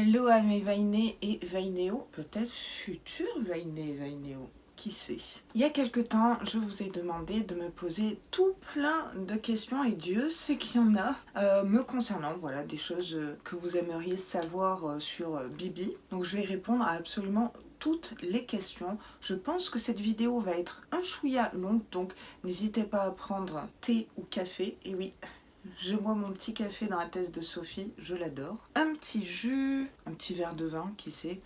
Hello à mes Vainé et Vainéo, peut-être futur Vainé et Vainéo, qui sait. Il y a quelque temps, je vous ai demandé de me poser tout plein de questions, et Dieu sait qu'il y en a, me concernant, voilà, des choses que vous aimeriez savoir sur Bibi. Donc je vais répondre à absolument toutes les questions. Je pense que cette vidéo va être un chouïa longue, donc n'hésitez pas à prendre thé ou café, et oui, je bois mon petit café dans la tasse de Sophie, je l'adore. Un petit jus, un petit verre de vin, qui sait,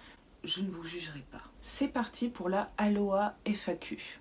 je ne vous jugerai pas. C'est parti pour la Aloha FAQ.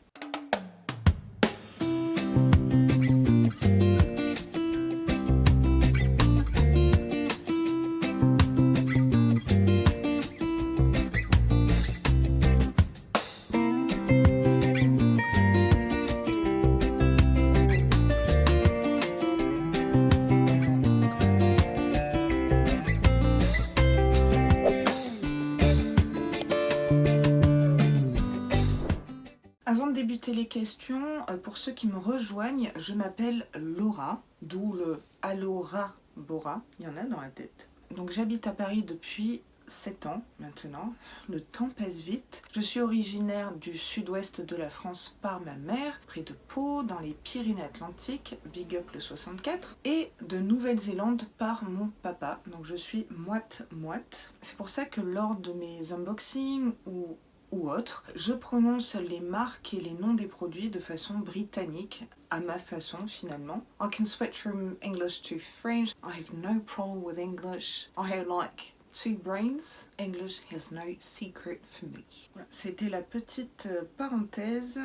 Avant de débuter les questions, pour ceux qui me rejoignent, je m'appelle Laura, d'où le Alora Bora, il y en a dans la tête. Donc j'habite à Paris depuis 7 ans maintenant, le temps passe vite. Je suis originaire du sud-ouest de la France par ma mère, près de Pau, dans les Pyrénées-Atlantiques, big up le 64, et de Nouvelle-Zélande par mon papa, donc je suis moite-moite. C'est pour ça que lors de mes unboxings ou autres, je prononce les marques et les noms des produits de façon britannique, à ma façon finalement. I can switch from English to French. I have no problem with English. I have like 2 brains. English has no secret for me. Voilà, c'était la petite parenthèse.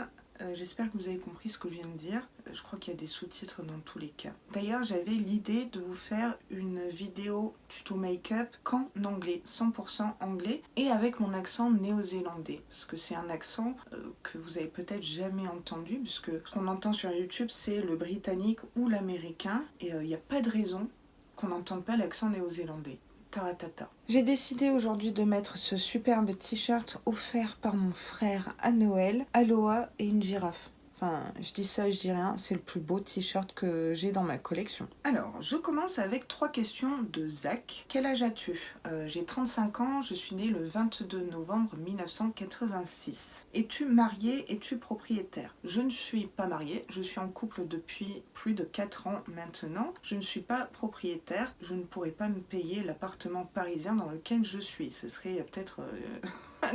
J'espère que vous avez compris ce que je viens de dire. Je crois qu'il y a des sous-titres dans tous les cas. D'ailleurs, j'avais l'idée de vous faire une vidéo tuto make-up qu'en anglais, 100% anglais, et avec mon accent néo-zélandais. Parce que c'est un accent que vous avez peut-être jamais entendu, puisque ce qu'on entend sur YouTube, c'est le britannique ou l'américain, et il n'y a pas de raison qu'on n'entende pas l'accent néo-zélandais. Taratata. J'ai décidé aujourd'hui de mettre ce superbe t-shirt offert par mon frère à Noël, Aloha et une girafe. Enfin, je dis ça, je dis rien, c'est le plus beau t-shirt que j'ai dans ma collection. Alors, je commence avec 3 questions de Zach. Quel âge as-tu ? J'ai 35 ans, je suis née le 22 novembre 1986. Es-tu mariée ? Es-tu propriétaire ? Je ne suis pas mariée, je suis en couple depuis plus de 4 ans maintenant. Je ne suis pas propriétaire, je ne pourrais pas me payer l'appartement parisien dans lequel je suis. Ce serait peut-être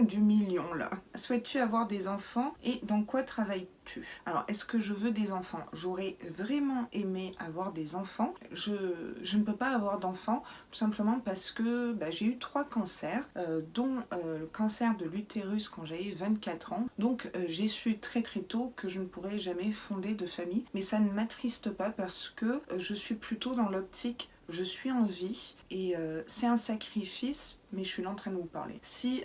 du million là. Souhaites-tu avoir des enfants et dans quoi travailles-tu ? Alors, est-ce que je veux des enfants ? J'aurais vraiment aimé avoir des enfants. Je ne peux pas avoir d'enfants tout simplement parce que j'ai eu 3 cancers, dont le cancer de l'utérus quand j'avais 24 ans. Donc j'ai su très très tôt que je ne pourrais jamais fonder de famille. Mais ça ne m'attriste pas parce que je suis plutôt dans l'optique je suis en vie et c'est un sacrifice, mais je suis là en train de vous parler. Si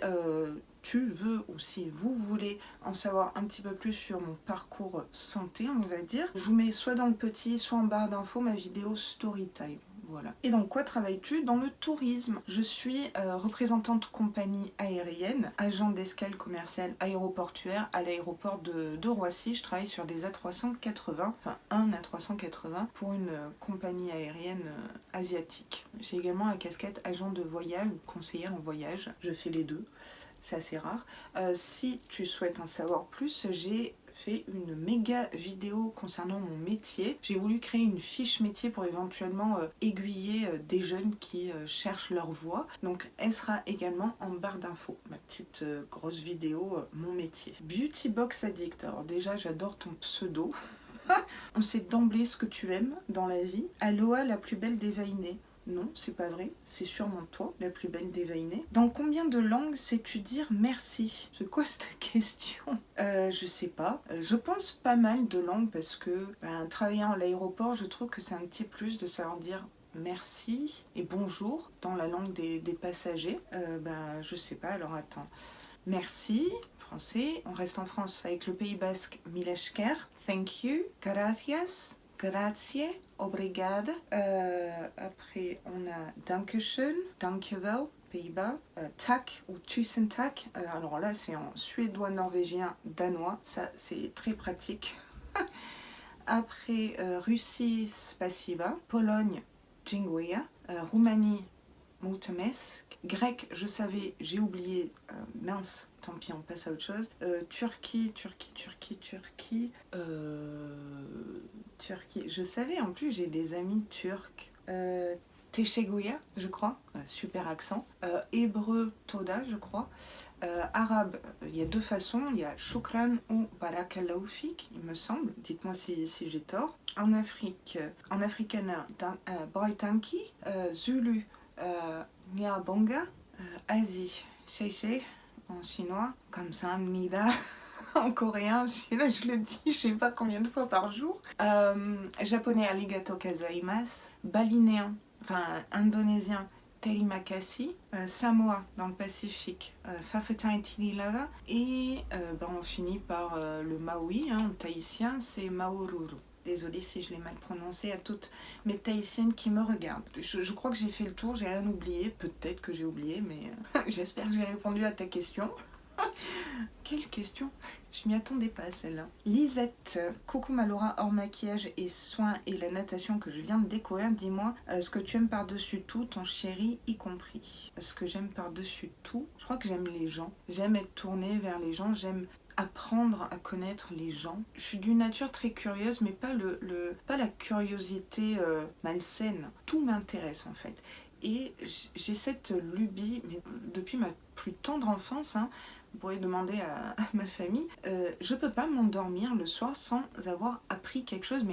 tu veux ou si vous voulez en savoir un petit peu plus sur mon parcours santé, on va dire, je vous mets soit dans le petit, soit en barre d'infos ma vidéo Storytime. Voilà. Et dans quoi travailles-tu ? Dans le tourisme. Je suis représentante compagnie aérienne, agent d'escale commerciale aéroportuaire à l'aéroport de Roissy. Je travaille sur des A380, enfin un A380 pour une compagnie aérienne asiatique. J'ai également la casquette agent de voyage ou conseillère en voyage. Je fais les deux. C'est assez rare. Si tu souhaites en savoir plus, j'ai fait une méga vidéo concernant mon métier. J'ai voulu créer une fiche métier pour éventuellement aiguiller des jeunes qui cherchent leur voie. Donc elle sera également en barre d'infos. Ma petite grosse vidéo, mon métier. Beauty Box Addict. Alors déjà j'adore ton pseudo. On sait d'emblée ce que tu aimes dans la vie. Aloha, la plus belle des Vainé. Non, c'est pas vrai, c'est sûrement toi, la plus belle des Vainé. Dans combien de langues sais-tu dire merci ? C'est quoi cette question ? Je sais pas. Je pense pas mal de langues parce que travaillant à l'aéroport, je trouve que c'est un petit plus de savoir dire merci et bonjour dans la langue des passagers. Je sais pas, alors attends. Merci, français. On reste en France avec le Pays Basque, Mileshker. Thank you, gracias. Grazie, obrigada. Après, on a Dankeschön, Dankjewel, Pays-Bas. Tak ou Tusen tak. Alors là, c'est en suédois, norvégien, danois. Ça, c'est très pratique. Après, Russie, Spasiba. Pologne, Dziękuję. Roumanie, Moutemesque. Grec, je savais, j'ai oublié, mince, tant pis, on passe à autre chose. Turquie, je savais, en plus j'ai des amis turcs. Teşekkür, je crois, super accent. Hébreu, Toda, je crois. Arabe, il y a deux façons, il y a Shukran ou Barakallahu fik, il me semble, dites-moi si j'ai tort. En Afrique, en afrikaner, Baitanki, Zulu, Nyabonga, Asie, Seisei, en chinois, Kamsahamnida, en coréen, celui-là je le dis je sais pas combien de fois par jour. Japonais, Arigato gozaimasu, balinéen, enfin indonésien, Terima kasih, Samoa dans le Pacifique, Fafetain Tililava, et on finit par le Maui, hein, tahitien, c'est Maururu. Désolée si je l'ai mal prononcé à toutes mes tahitiennes qui me regardent. Je crois que j'ai fait le tour, j'ai rien oublié, peut-être que j'ai oublié, mais j'espère que j'ai répondu à ta question. Quelle question? Je m'y attendais pas à celle-là. Lisette, coucou ma Laura, hors maquillage et soins et la natation que je viens de découvrir, dis-moi ce que tu aimes par-dessus tout, ton chéri y compris. Ce que j'aime par-dessus tout, je crois que j'aime les gens. J'aime être tournée vers les gens, j'aime apprendre à connaître les gens. Je suis d'une nature très curieuse, mais pas la curiosité malsaine. Tout m'intéresse en fait. Et j'ai cette lubie, mais depuis ma plus tendre enfance, hein, vous pourrez demander à ma famille, je peux pas m'endormir le soir sans avoir appris quelque chose,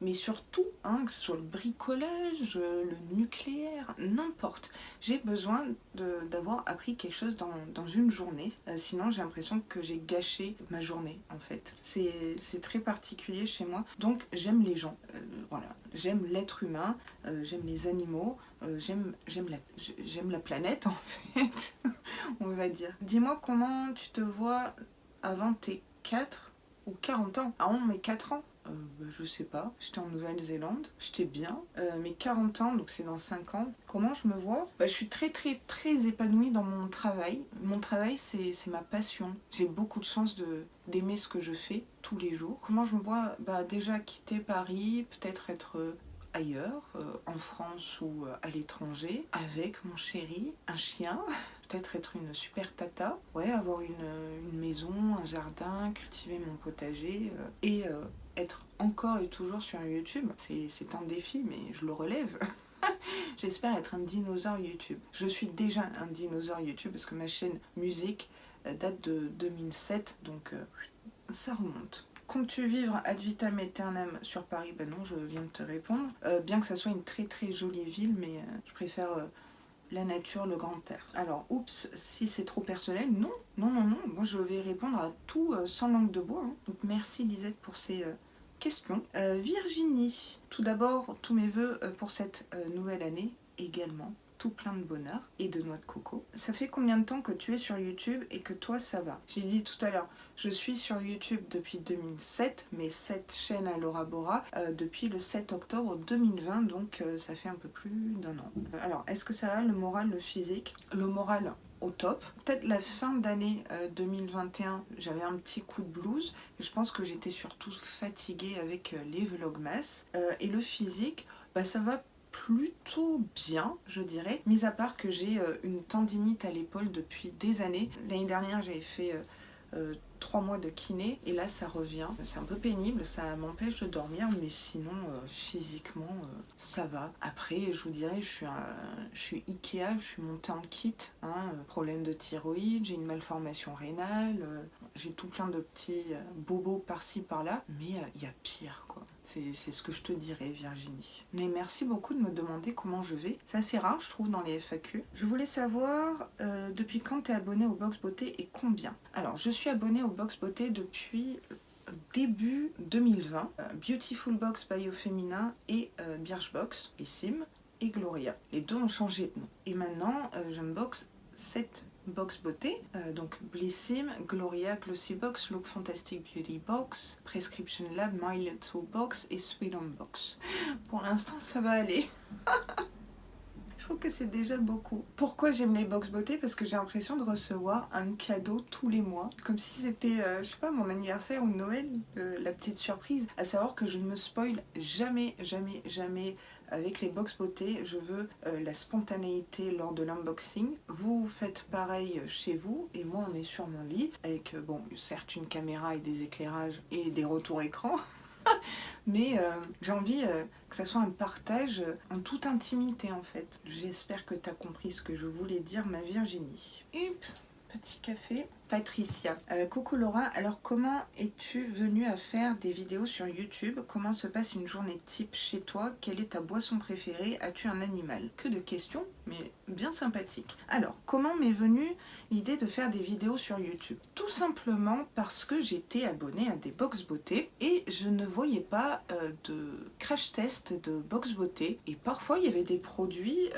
mais surtout, hein, que ce soit le bricolage, le nucléaire, n'importe. J'ai besoin d'avoir appris quelque chose dans une journée, sinon j'ai l'impression que j'ai gâché ma journée en fait. C'est très particulier chez moi, donc j'aime les gens, voilà. J'aime l'être humain, j'aime les animaux, j'aime la planète en fait, on va dire. Dis-moi comment tu te vois avant tes 4 ou 40 ans. Avant mes 4 ans, je sais pas, j'étais en Nouvelle-Zélande, j'étais bien. Mes 40 ans, donc c'est dans 5 ans, comment je me vois? Je suis très épanouie dans mon travail. Mon travail, c'est ma passion. J'ai beaucoup de chance d'aimer ce que je fais tous les jours. Comment je me vois? Déjà quitter Paris, peut-être être ailleurs, en France ou à l'étranger, avec mon chéri, un chien, peut-être être une super tata, ouais, avoir une maison, un jardin, cultiver mon potager, et être encore et toujours sur YouTube. C'est un défi, mais je le relève. J'espère être un dinosaure YouTube. Je suis déjà un dinosaure YouTube parce que ma chaîne musique date de 2007, donc ça remonte. Comptes-tu vivre ad vitam aeternam sur Paris? Non, je viens de te répondre. Bien que ça soit une très jolie ville, mais je préfère la nature, le grand air. Alors, oups, si c'est trop personnel, non. Moi, je vais répondre à tout sans langue de bois. Hein. Donc, merci Lisette pour ces questions. Virginie, tout d'abord, tous mes vœux pour cette nouvelle année également. Tout plein de bonheur et de noix de coco. Ça fait combien de temps que tu es sur YouTube et que toi ça va? J'ai dit tout à l'heure, je suis sur YouTube depuis 2007, mais cette chaîne à Laura Bora depuis le 7 octobre 2020, donc ça fait un peu plus d'un an. Alors, est-ce que ça va, le moral, le physique? Le moral au top. Peut-être la fin d'année 2021, j'avais un petit coup de blues. Je pense que j'étais surtout fatiguée avec les vlogmas. Et le physique, ça va plutôt bien, je dirais, mis à part que j'ai une tendinite à l'épaule depuis des années. L'année dernière, j'avais fait 3 mois de kiné et là ça revient. C'est un peu pénible, ça m'empêche de dormir, mais sinon physiquement ça va. Après, je vous dirais, je suis Ikea, je suis montée en kit, hein, problème de thyroïde, j'ai une malformation rénale, j'ai tout plein de petits bobos par-ci par-là, mais il y a pire quoi. C'est ce que je te dirais, Virginie. Mais merci beaucoup de me demander comment je vais. C'est assez rare, je trouve, dans les FAQ. Je voulais savoir depuis quand tu es abonnée au Box Beauté et combien. Alors, je suis abonnée au Box Beauté depuis début 2020. Beautiful Box by Femina et Birchbox, Blissim et Gloria. Les deux ont changé de nom. Et maintenant, j'unbox 7 box beauté, donc Blissim, Gloria, Glossy Box, Look Fantastic Beauty Box, Prescription Lab, My Little Box et Sweet Home Box. Pour l'instant, ça va aller. Je trouve que c'est déjà beaucoup. Pourquoi j'aime les box beauté? Parce que j'ai l'impression de recevoir un cadeau tous les mois. Comme si c'était, je sais pas, mon anniversaire ou Noël, la petite surprise. À savoir que je ne me spoil jamais, jamais, jamais avec les box beauté. Je veux la spontanéité lors de l'unboxing. Vous faites pareil chez vous et moi on est sur mon lit avec, bon, certes une caméra et des éclairages et des retours écran. Mais j'ai envie que ça soit un partage en toute intimité en fait. J'espère que tu as compris ce que je voulais dire, ma Virginie. Hop, petit café. Patricia. Coucou Laura, alors comment es-tu venue à faire des vidéos sur YouTube? Comment se passe une journée type chez toi? Quelle est ta boisson préférée? As-tu un animal? Que de questions, mais bien sympathiques. Alors, comment m'est venue l'idée de faire des vidéos sur YouTube? Tout simplement parce que j'étais abonnée à des box beauté et je ne voyais pas de crash test de box beauté. Et parfois, il y avait des produits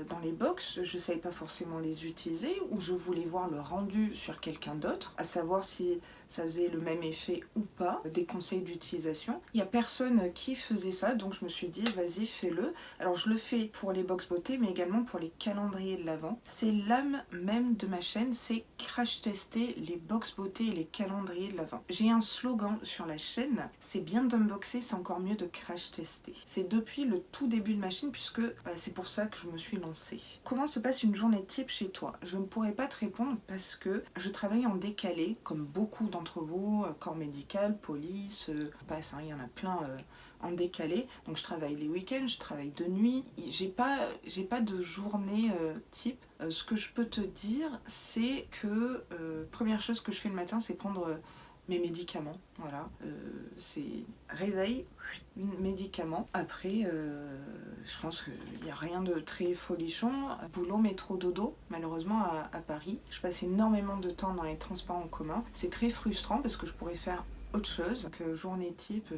dans les box, je ne savais pas forcément les utiliser ou je voulais voir le rendu sur quelqu'un d'autre, à savoir si ça faisait le même effet ou pas, des conseils d'utilisation. Il n'y a personne qui faisait ça, donc je me suis dit, vas-y, fais-le. Alors je le fais pour les box beauté, mais également pour les calendriers de l'Avent. C'est l'âme même de ma chaîne, c'est crash tester les box beauté et les calendriers de l'Avent. J'ai un slogan sur la chaîne, c'est bien d'unboxer, c'est encore mieux de crash tester. C'est depuis le tout début de ma chaîne, puisque c'est pour ça que je me suis lancée. Comment se passe une journée type chez toi? Je ne pourrais pas te répondre parce que je travaille en décalé, comme beaucoup d'entre vous, corps médical, police, passe, hein, il y en a plein en décalé. Donc je travaille les week-ends, je travaille de nuit. J'ai pas de journée type. Ce que je peux te dire, c'est que première chose que je fais le matin, c'est prendre mes médicaments. Voilà, c'est réveil, médicaments. Après, je pense qu'il n'y a rien de très folichon. Boulot, métro, dodo, malheureusement à Paris. Je passe énormément de temps dans les transports en commun. C'est très frustrant parce que je pourrais faire autre chose. Donc, journée type,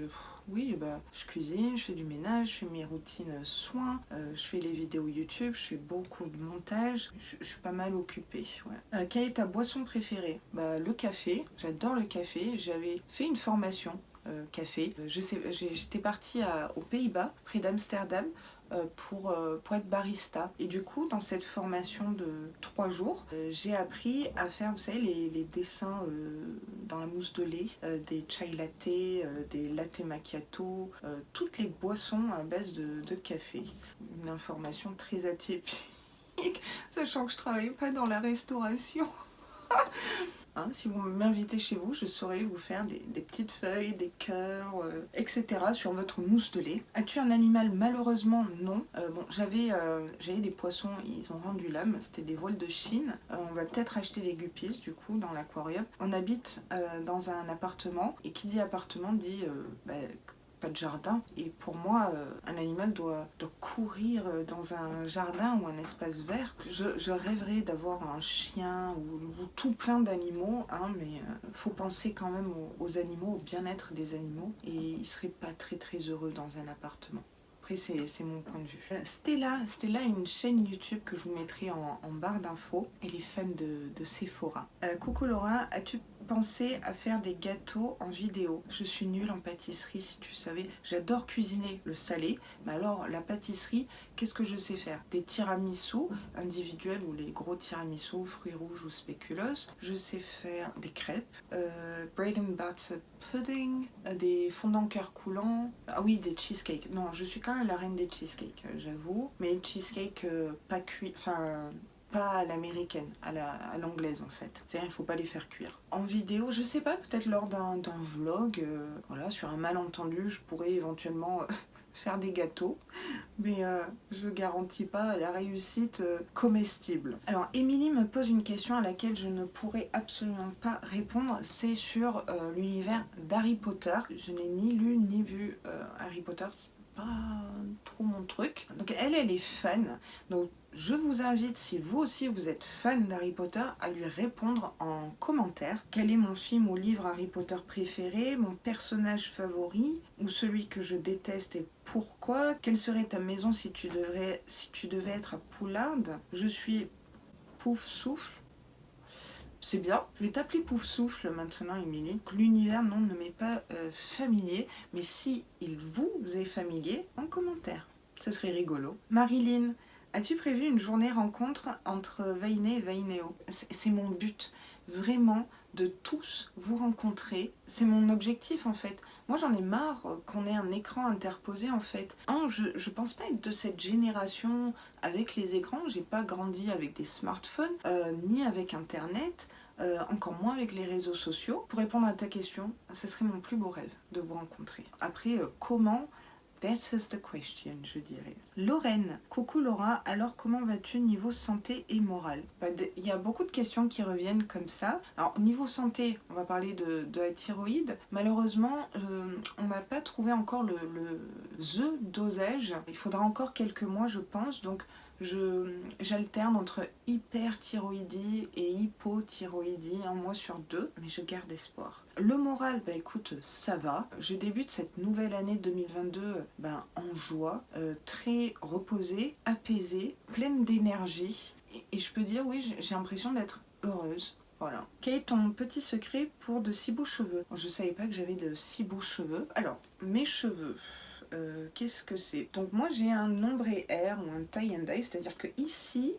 oui, je cuisine, je fais du ménage, je fais mes routines soins, je fais les vidéos YouTube, je fais beaucoup de montage. Je suis pas mal occupée. Ouais. Quelle est ta boisson préférée? Le café. J'adore le café. J'avais fait une formation café. J'étais partie aux Pays-Bas, près d'Amsterdam, pour être barista. Et du coup, dans cette formation de 3 jours, j'ai appris à faire, vous savez, les dessins dans la mousse de lait, des chai latte, des latte macchiato, toutes les boissons à base de café. Une information très atypique, sachant que je travaille pas dans la restauration. Hein, si vous m'invitez chez vous, je saurais vous faire des petites feuilles, des cœurs, etc. sur votre mousse de lait. As-tu un animal? Malheureusement, non. Bon, j'avais des poissons, ils ont rendu l'âme, c'était des voiles de Chine. On va peut-être acheter des guppies, du coup, dans l'aquarium. On habite dans un appartement, et qui dit appartement dit pas de jardin. Et pour moi, un animal doit courir dans un jardin ou un espace vert. Je rêverais d'avoir un chien ou tout plein d'animaux, hein, mais faut penser quand même aux animaux, au bien-être des animaux. Et ils seraient pas très très heureux dans un appartement. Après, c'est mon point de vue. Stella a une chaîne YouTube que je vous mettrai en barre d'infos. Elle est fan de Sephora. Coucou Laura, as-tu pensé à faire des gâteaux en vidéo? Je suis nulle en pâtisserie, si tu savais. J'adore cuisiner le salé, mais alors la pâtisserie, qu'est-ce que je sais faire? Des tiramisu individuels ou les gros tiramisu, fruits rouges ou spéculoos. Je sais faire des crêpes, bread and butter pudding, des fondants cœur coulant. Ah oui, des cheesecakes. Non, je suis quand même la reine des cheesecakes, j'avoue. Mais les cheesecakes pas cuits, enfin pas à l'américaine, à l'anglaise en fait. C'est-à-dire il faut pas les faire cuire. En vidéo, je sais pas, peut-être lors d'un vlog, voilà, sur un malentendu, je pourrais éventuellement faire des gâteaux, mais je garantis pas la réussite comestible. Alors Émilie me pose une question à laquelle je ne pourrais absolument pas répondre, c'est sur l'univers d'Harry Potter. Je n'ai ni lu ni vu Harry Potter, c'est pas trop mon truc. Donc elle est fan, donc je vous invite, si vous aussi vous êtes fan d'Harry Potter, à lui répondre en commentaire. Quel est mon film ou livre Harry Potter préféré, mon personnage favori, ou celui que je déteste et pourquoi? Quelle serait ta maison si tu devais être à Poulard? Je suis Pouf Souffle. C'est bien, je vais t'appeler Pouf Souffle maintenant, Émilie. L'univers, non, ne m'est pas familier, mais si il vous est familier, en commentaire. Ce serait rigolo. Marilyn, As-tu prévu une journée rencontre entre Vainé et Vainéo? C'est mon but, vraiment, de tous vous rencontrer. C'est mon objectif en fait. Moi j'en ai marre qu'on ait un écran interposé en fait. Je pense pas être de cette génération avec les écrans. J'ai pas grandi avec des smartphones, ni avec internet. Encore moins avec les réseaux sociaux. Pour répondre à ta question, ce serait mon plus beau rêve de vous rencontrer. Après, comment? That is the question, je dirais. Lorraine, coucou Laura, alors comment vas-tu niveau santé et morale? Il y a beaucoup de questions qui reviennent comme ça. Alors niveau santé, on va parler de la thyroïde. Malheureusement, on m'a pas trouvé encore le dosage. Il faudra encore quelques mois je pense, donc j'alterne entre hyperthyroïdie et hypothyroïdie, un mois sur deux, mais je garde espoir. Le moral, bah écoute, ça va. Je débute cette nouvelle année 2022 en joie, très reposée, apaisée, pleine d'énergie. Et je peux dire, oui, j'ai l'impression d'être heureuse. Voilà. Quel est ton petit secret pour de si beaux cheveux? Je savais pas que j'avais de si beaux cheveux. Alors, mes cheveux... qu'est-ce que c'est? Donc moi j'ai un ombre et air ou un tie and dye, c'est-à-dire que ici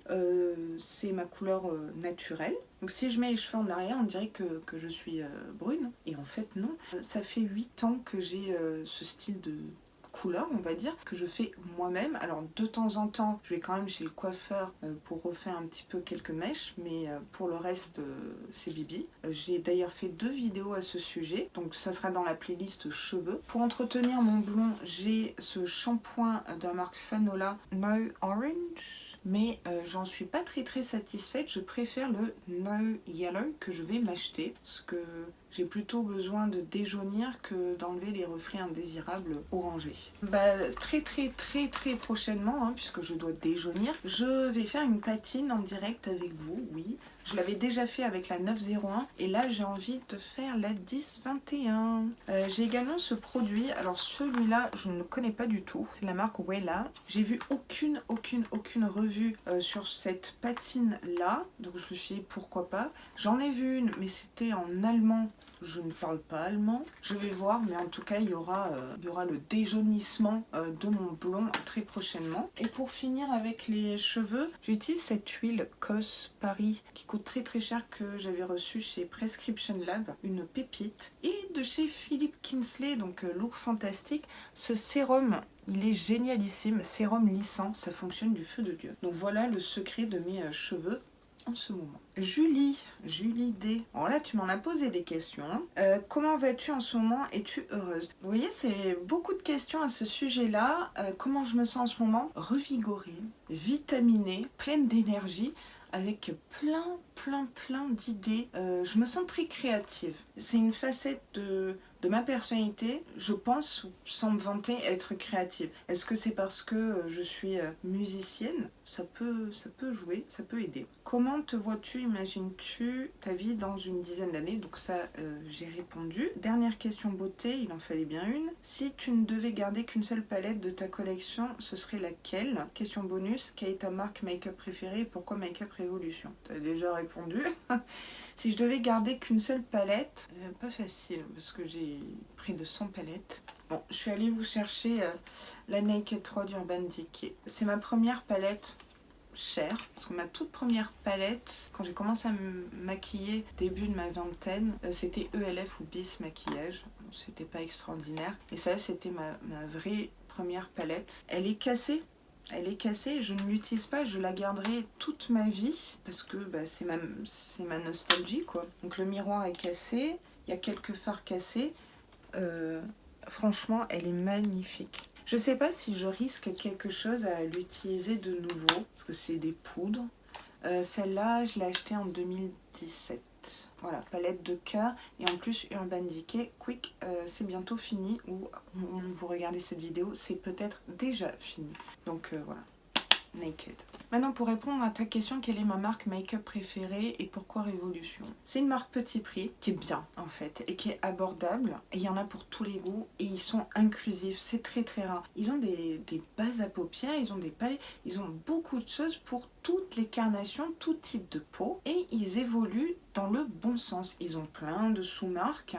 c'est ma couleur naturelle. Donc si je mets les cheveux en arrière on dirait que je suis brune, et en fait non. Ça fait 8 ans que j'ai ce style de couleur, on va dire, que je fais moi-même. Alors de temps en temps je vais quand même chez le coiffeur pour refaire un petit peu quelques mèches, mais pour le reste c'est Bibi. J'ai d'ailleurs fait 2 vidéos à ce sujet, donc ça sera dans la playlist cheveux. Pour entretenir mon blond, j'ai ce shampoing de la marque Fanola No Orange, mais j'en suis pas très satisfaite. Je préfère le No Yellow que je vais m'acheter, parce que j'ai plutôt besoin de déjaunir que d'enlever les reflets indésirables orangés. Très prochainement, hein, puisque je dois déjaunir, je vais faire une patine en direct avec vous, oui. Je l'avais déjà fait avec la 901 et là j'ai envie de faire la 1021. J'ai également ce produit, alors celui-là je ne le connais pas du tout, c'est la marque Wella. J'ai vu aucune revue sur cette patine là, donc je me suis dit pourquoi pas. J'en ai vu une mais c'était en allemand. Je ne parle pas allemand. Je vais voir, mais en tout cas, il y aura le déjaunissement de mon blond très prochainement. Et pour finir avec les cheveux, j'utilise cette huile Cos Paris qui coûte très cher, que j'avais reçue chez Prescription Lab, une pépite. Et de chez Philippe Kinsley, donc Look Fantastique, ce sérum. Il est génialissime, sérum lissant, ça fonctionne du feu de Dieu. Donc voilà le secret de mes cheveux en ce moment. Julie D. Alors là, tu m'en as posé des questions. Comment vas-tu en ce moment? Es-tu heureuse? Vous voyez, c'est beaucoup de questions à ce sujet-là. Comment je me sens en ce moment? Revigorée, vitaminée, pleine d'énergie, avec plein d'idées. Je me sens très créative. C'est une facette de ma personnalité, je pense, sans me vanter, être créative. Est-ce que c'est parce que je suis musicienne? Ça peut jouer, ça peut aider. Comment te vois-tu, imagines-tu ta vie dans une dizaine d'années? Donc ça, j'ai répondu. Dernière question beauté, il en fallait bien une. Si tu ne devais garder qu'une seule palette de ta collection, ce serait laquelle? Question bonus, quelle est ta marque make-up préférée et pourquoi Make-up Révolution? Tu as déjà répondu. Si je devais garder qu'une seule palette, pas facile parce que j'ai près de 100 palettes. Bon, je suis allée vous chercher la Naked 3 d'Urban Decay. C'est ma première palette chère, parce que ma toute première palette, quand j'ai commencé à me maquiller début de ma vingtaine, c'était ELF ou Bis maquillage. C'était pas extraordinaire. Et ça, c'était ma vraie première palette. Elle est cassée. Elle est cassée, je ne l'utilise pas, je la garderai toute ma vie parce que c'est ma nostalgie quoi. Donc le miroir est cassé, il y a quelques fards cassés. Franchement, elle est magnifique. Je sais pas si je risque quelque chose à l'utiliser de nouveau parce que c'est des poudres. Celle-là, je l'ai achetée en 2017. Voilà, palette de cœur et en plus Urban Decay Quick, c'est bientôt fini, ou vous regardez cette vidéo, c'est peut-être déjà fini. Donc voilà, Naked. Maintenant pour répondre à ta question, quelle est ma marque make-up préférée et pourquoi Révolution? C'est une marque petit prix qui est bien en fait et qui est abordable, et il y en a pour tous les goûts et ils sont inclusifs, c'est très rare. Ils ont des bases à paupières, ils ont des palettes, ils ont beaucoup de choses pour toutes les carnations, tout type de peau, et ils évoluent dans le bon sens. Ils ont plein de sous-marques,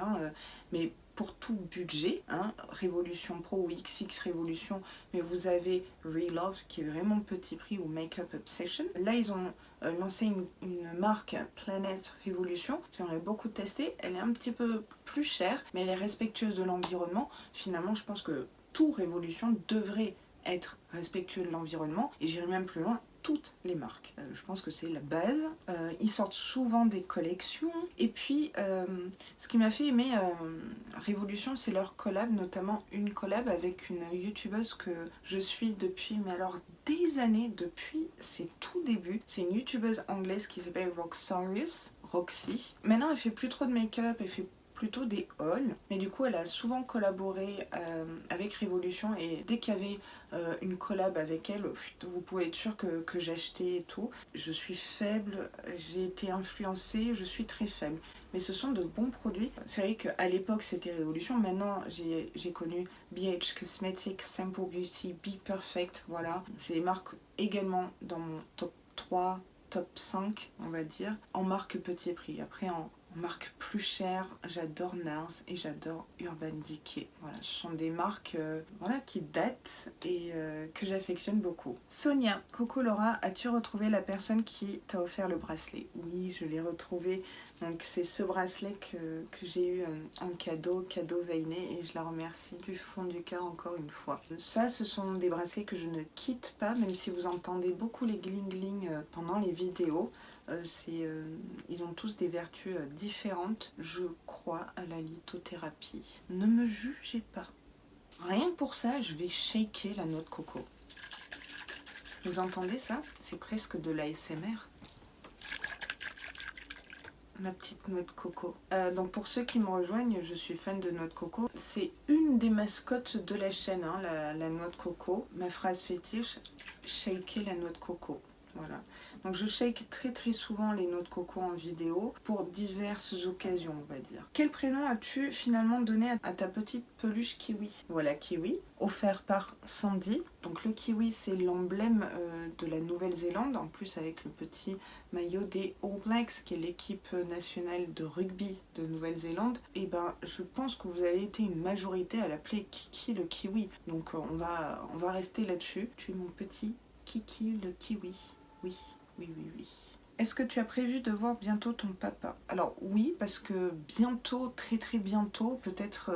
mais pour tout budget, hein, Révolution Pro ou XX Révolution, mais vous avez Relove qui est vraiment petit prix ou Makeup Obsession. Là ils ont lancé une marque Planet Révolution, j'aimerais beaucoup tester, elle est un petit peu plus chère, mais elle est respectueuse de l'environnement. Finalement je pense que tout Révolution devrait être respectueux de l'environnement, et j'irai même plus loin, toutes les marques. Je pense que c'est la base. Ils sortent souvent des collections. Et puis, ce qui m'a fait aimer Révolution, c'est leur collab, notamment une collab avec une youtubeuse que je suis depuis, mais alors des années, depuis ses tout débuts. C'est une youtubeuse anglaise qui s'appelle Roxy. Maintenant, elle fait plus trop de make-up, elle fait plutôt des hauls, mais du coup elle a souvent collaboré avec Révolution, et dès qu'il y avait une collab avec elle, vous pouvez être sûr que j'achetais et tout. Je suis faible, j'ai été influencée, je suis très faible, mais ce sont de bons produits. C'est vrai qu'à l'époque c'était Révolution, maintenant j'ai connu BH Cosmetics, Simple Beauty, Be Perfect, voilà. C'est des marques également dans mon top 3, top 5 on va dire, en marque petit prix. Après en marque plus chère, j'adore NARS et j'adore Urban Decay. Voilà, ce sont des marques voilà, qui datent et que j'affectionne beaucoup. Sonia, coucou Laura, as-tu retrouvé la personne qui t'a offert le bracelet? Oui, je l'ai retrouvé. Donc c'est ce bracelet que j'ai eu en cadeau Veiné, et je la remercie du fond du cœur encore une fois. Ça, ce sont des bracelets que je ne quitte pas, même si vous entendez beaucoup les gling-gling pendant les vidéos. Ils ont tous des vertus différentes. Je crois à la lithothérapie. Ne me jugez pas. Rien que pour ça, je vais shaker la noix de coco. Vous entendez ça? C'est presque de l'ASMR. Ma petite noix de coco. Donc pour ceux qui me rejoignent, je suis fan de noix de coco. C'est une des mascottes de la chaîne, hein, la noix de coco. Ma phrase fétiche, shaker la noix de coco. Voilà. Donc je shake très très souvent les noix de coco en vidéo pour diverses occasions, on va dire. Quel prénom as-tu finalement donné à ta petite peluche kiwi? Voilà, Kiwi, offert par Sandy. Donc le kiwi, c'est l'emblème de la Nouvelle-Zélande, en plus avec le petit maillot des All Blacks, qui est l'équipe nationale de rugby de Nouvelle-Zélande. Et ben je pense que vous avez été une majorité à l'appeler Kiki le kiwi. Donc on va rester là-dessus. Tu es mon petit Kiki le kiwi. Oui, oui, oui, oui. Est-ce que tu as prévu de voir bientôt ton papa? Alors oui, parce que bientôt, très très bientôt, peut-être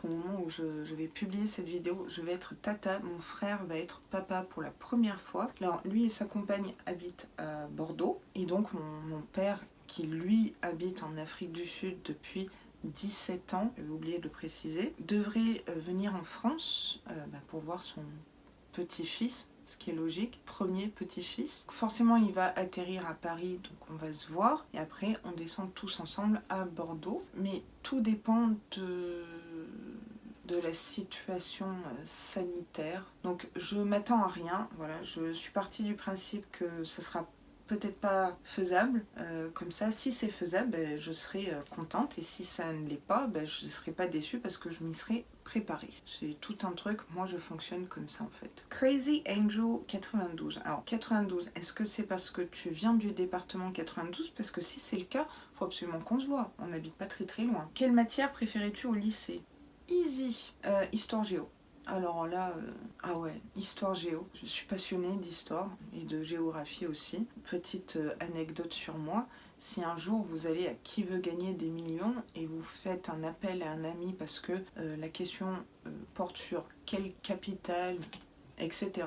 au moment où je vais publier cette vidéo, je vais être tata, mon frère va être papa pour la première fois. Alors lui et sa compagne habitent à Bordeaux, et donc mon père, qui lui habite en Afrique du Sud depuis 17 ans, j'avais oublié de le préciser, devrait venir en France pour voir son petit-fils, ce qui est logique, premier petit-fils. Forcément, il va atterrir à Paris, donc on va se voir. Et après, on descend tous ensemble à Bordeaux. Mais tout dépend de la situation sanitaire. Donc, je m'attends à rien. Voilà, je suis partie du principe que ça sera peut-être pas faisable, comme ça, si c'est faisable, je serai contente, et si ça ne l'est pas, je ne serai pas déçue parce que je m'y serai préparée. C'est tout un truc, moi je fonctionne comme ça en fait. Crazy Angel 92. Alors 92, est-ce que c'est parce que tu viens du département 92? Parce que si c'est le cas, faut absolument qu'on se voit, on n'habite pas très très loin. Quelle matière préférais-tu au lycée? Easy, histoire géo. Alors là, ah ouais, histoire géo. Je suis passionnée d'histoire et de géographie aussi. Petite anecdote sur moi. Si un jour vous allez à Qui veut gagner des millions et vous faites un appel à un ami parce que la question porte sur quelle capitale, etc.,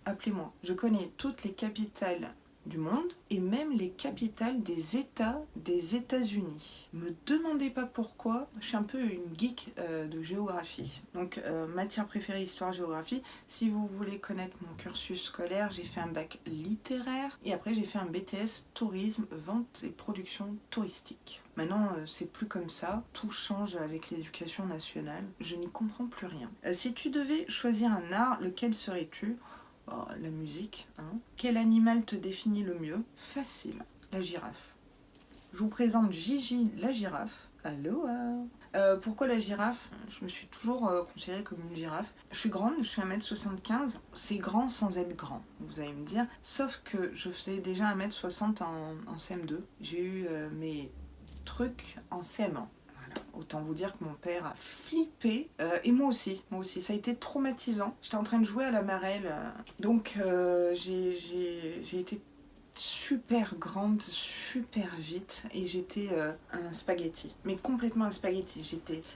appelez-moi. Je connais toutes les capitales du monde et même les capitales des États des États-Unis. Me demandez pas pourquoi, je suis un peu une geek de géographie. Donc matière préférée histoire-géographie. Si vous voulez connaître mon cursus scolaire, j'ai fait un bac littéraire et après j'ai fait un BTS tourisme, vente et production touristique. Maintenant, c'est plus comme ça, tout change avec l'éducation nationale, je n'y comprends plus rien. Si tu devais choisir un art, lequel serais-tu? Oh, la musique, hein. Quel animal te définit le mieux? Facile, la girafe. Je vous présente Gigi la girafe. Aloha. Pourquoi la girafe? Je me suis toujours considérée comme une girafe. Je suis grande, je suis 1m75. C'est grand sans être grand, vous allez me dire. Sauf que je faisais déjà 1m60 en CM2. J'ai eu mes trucs en CM1. Voilà. Autant vous dire que mon père a flippé, et moi aussi, ça a été traumatisant. J'étais en train de jouer à la marelle, donc j'ai été super grande, super vite, et j'étais un spaghetti, mais complètement un spaghetti.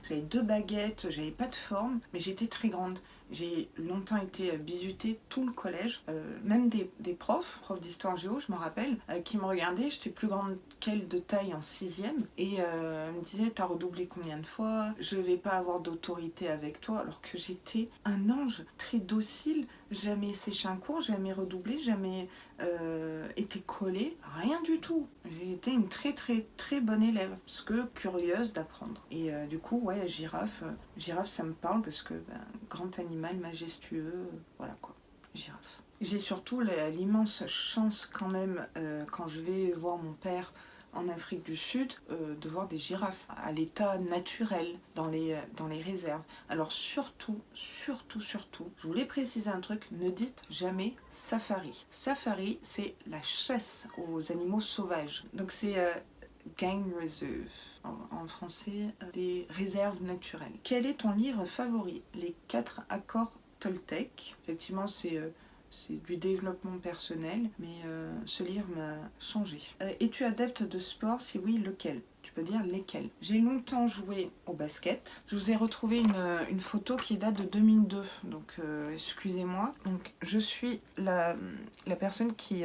J'avais 2 baguettes, j'avais pas de forme, mais j'étais très grande. J'ai longtemps été bisutée tout le collège, même des profs d'histoire géo, je me rappelle, qui me regardaient. J'étais plus grande qu'elle de taille en 6e, et me disaient t'as redoublé combien de fois, je vais pas avoir d'autorité avec toi, alors que j'étais un ange très docile, jamais séché un cours, jamais redoublé, jamais été collée, rien du tout. J'ai été une très très très bonne élève, parce que curieuse d'apprendre. Et du coup, ouais, girafe, ça me parle parce que grand animal majestueux, voilà quoi, girafe. J'ai surtout l'immense chance quand même, quand je vais voir mon père en Afrique du Sud, de voir des girafes à l'état naturel dans les réserves. Alors surtout, je voulais préciser un truc, ne dites jamais safari. Safari, c'est la chasse aux animaux sauvages. Donc c'est Game Reserve, en français, des réserves naturelles. Quel est ton livre favori? Les 4 accords Toltec. Effectivement, c'est du développement personnel, mais ce livre m'a changé. Es-tu adepte de sport? Si oui, lequel? Tu peux dire lesquels. J'ai longtemps joué au basket. Je vous ai retrouvé une photo qui date de 2002, donc excusez-moi. Donc je suis la personne qui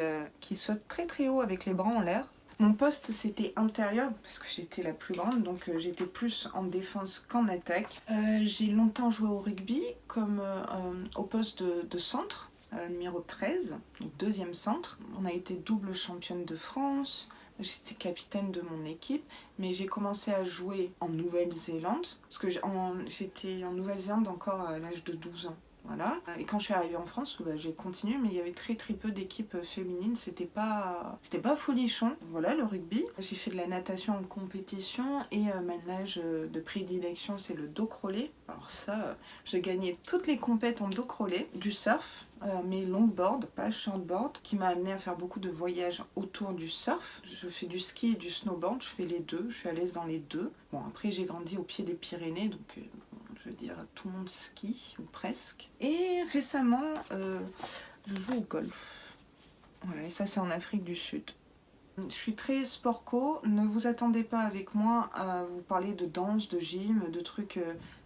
saute très très haut avec les bras en l'air. Mon poste c'était intérieur parce que j'étais la plus grande, donc j'étais plus en défense qu'en attaque. J'ai longtemps joué au rugby comme au poste de centre. Numéro 13, donc 2e centre. On a été double championne de France, j'étais capitaine de mon équipe, mais j'ai commencé à jouer en Nouvelle-Zélande, parce que j'étais en Nouvelle-Zélande encore à l'âge de 12 ans. Voilà. Et quand je suis arrivée en France, j'ai continué, mais il y avait très très peu d'équipes féminines, c'était pas folichon. Voilà, le rugby. J'ai fait de la natation en compétition, et ma nage de prédilection, c'est le dos crawlé. Alors ça, j'ai gagné toutes les compètes en dos crawlé, du surf, mais longboard, pas shortboard, qui m'a amené à faire beaucoup de voyages autour du surf. Je fais du ski et du snowboard, je fais les deux, je suis à l'aise dans les deux. Bon, après j'ai grandi au pied des Pyrénées, donc je veux dire tout le monde skie, ou presque. Et récemment, je joue au golf. Voilà, et ça c'est en Afrique du Sud. Je suis très sport-co, ne vous attendez pas avec moi à vous parler de danse, de gym, de trucs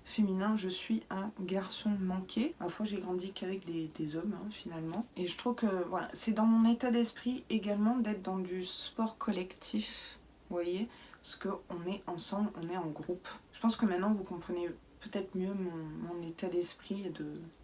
féminins. Je suis un garçon manqué. À la fois j'ai grandi qu'avec des hommes finalement. Et je trouve que voilà, c'est dans mon état d'esprit également d'être dans du sport collectif, vous voyez, parce qu'on est ensemble, on est en groupe. Je pense que maintenant vous comprenez peut-être mieux mon état d'esprit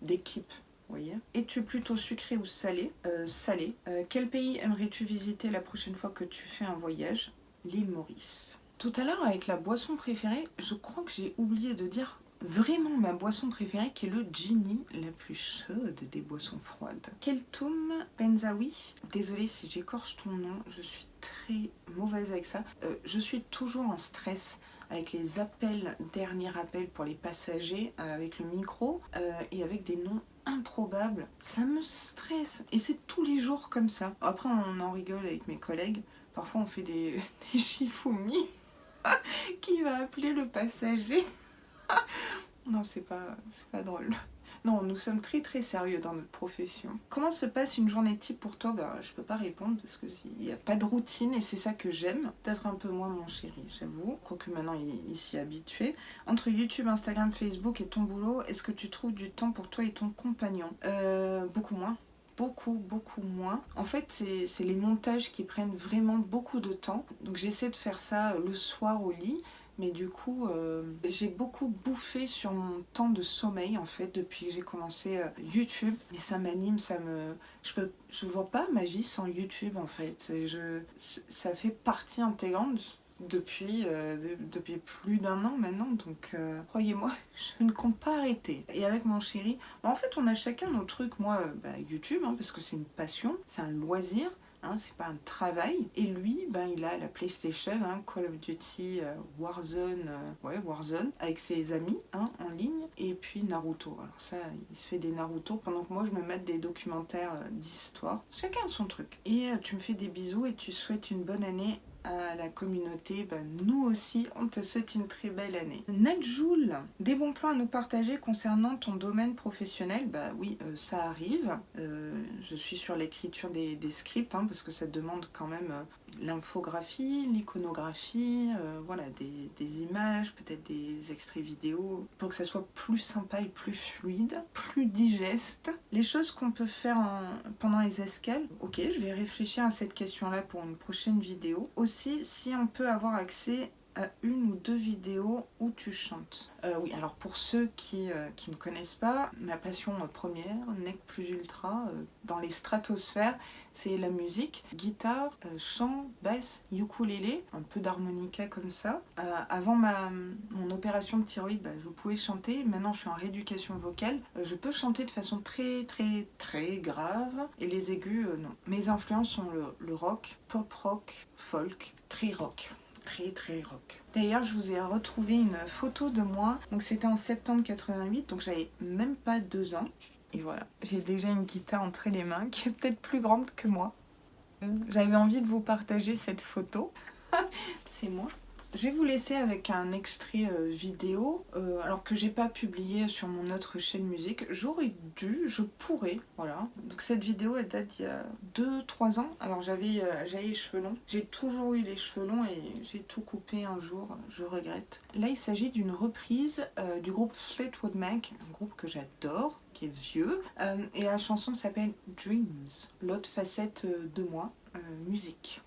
d'équipe. Voyez. Es-tu plutôt sucré ou salé? Salé. Quel pays aimerais-tu visiter la prochaine fois que tu fais un voyage? L'île Maurice. Tout à l'heure, avec la boisson préférée, je crois que j'ai oublié de dire vraiment ma boisson préférée, qui est le Gini, la plus chaude des boissons froides. Keltoum Benzaoui. Désolée si j'écorche ton nom, je suis très mauvaise avec ça. Je suis toujours en stress avec les appels, dernier appel pour les passagers, avec le micro, et avec des noms improbable, ça me stresse, et c'est tous les jours comme ça. Après on en rigole avec mes collègues, parfois on fait des chifoumi. Qui va appeler le passager? Non, c'est pas drôle. Non, nous sommes très très sérieux dans notre profession. Comment se passe une journée type pour toi? Je peux pas répondre parce qu'il n'y a pas de routine, et c'est ça que j'aime. Peut-être un peu moins mon chéri, j'avoue. Quoique maintenant il s'y est habitué. Entre YouTube, Instagram, Facebook et ton boulot, est-ce que tu trouves du temps pour toi et ton compagnon? Beaucoup moins. Beaucoup moins. En fait, c'est les montages qui prennent vraiment beaucoup de temps. Donc j'essaie de faire ça le soir au lit. Mais du coup, j'ai beaucoup bouffé sur mon temps de sommeil en fait depuis que j'ai commencé YouTube. Mais ça m'anime, je vois pas ma vie sans YouTube en fait. Ça fait partie intégrante depuis plus d'1 an maintenant. Donc croyez-moi, je ne compte pas arrêter. Et avec mon chéri, en fait on a chacun nos trucs. Moi, YouTube, parce que c'est une passion, c'est un loisir. C'est pas un travail. Et lui, il a la PlayStation, Call of Duty, Warzone, Warzone, avec ses amis en ligne, et puis Naruto. Alors ça, il se fait des Naruto pendant que moi je me mette des documentaires d'histoire. Chacun son truc. Et tu me fais des bisous et tu souhaites une bonne année à la communauté. Nous aussi, on te souhaite une très belle année. Nadjoul, des bons plans à nous partager concernant ton domaine professionnel? Oui, ça arrive. Je suis sur l'écriture des scripts, parce que ça demande quand même l'infographie, l'iconographie, voilà, des images, peut-être des extraits vidéo, pour que ça soit plus sympa et plus fluide, plus digeste. Les choses qu'on peut faire pendant les escales, ok, je vais réfléchir à cette question-là pour une prochaine vidéo. Aussi, si on peut avoir accès à une ou deux vidéos où tu chantes. Oui, alors pour ceux qui ne connaissent pas, ma passion première, nec plus ultra, dans les stratosphères, c'est la musique, guitare, chant, basse, ukulélé, un peu d'harmonica comme ça. Avant mon opération de thyroïde, je pouvais chanter. Maintenant, je suis en rééducation vocale. Je peux chanter de façon très très très grave, et les aigus, non. Mes influences sont le rock, pop rock, folk, très rock. Très très rock. D'ailleurs, je vous ai retrouvé une photo de moi. Donc c'était en septembre 88, donc j'avais même pas 2 ans. Et voilà, j'ai déjà une guitare entre les mains qui est peut-être plus grande que moi. J'avais envie de vous partager cette photo. C'est moi. Je vais vous laisser avec un extrait vidéo, alors que j'ai pas publié sur mon autre chaîne musique. J'aurais dû, je pourrais, voilà. Donc cette vidéo, elle date il y a 2-3 ans. Alors j'avais les cheveux longs. J'ai toujours eu les cheveux longs et j'ai tout coupé un jour, je regrette. Là, il s'agit d'une reprise du groupe Fleetwood Mac, un groupe que j'adore, qui est vieux. Et la chanson s'appelle Dreams, l'autre facette de moi, musique.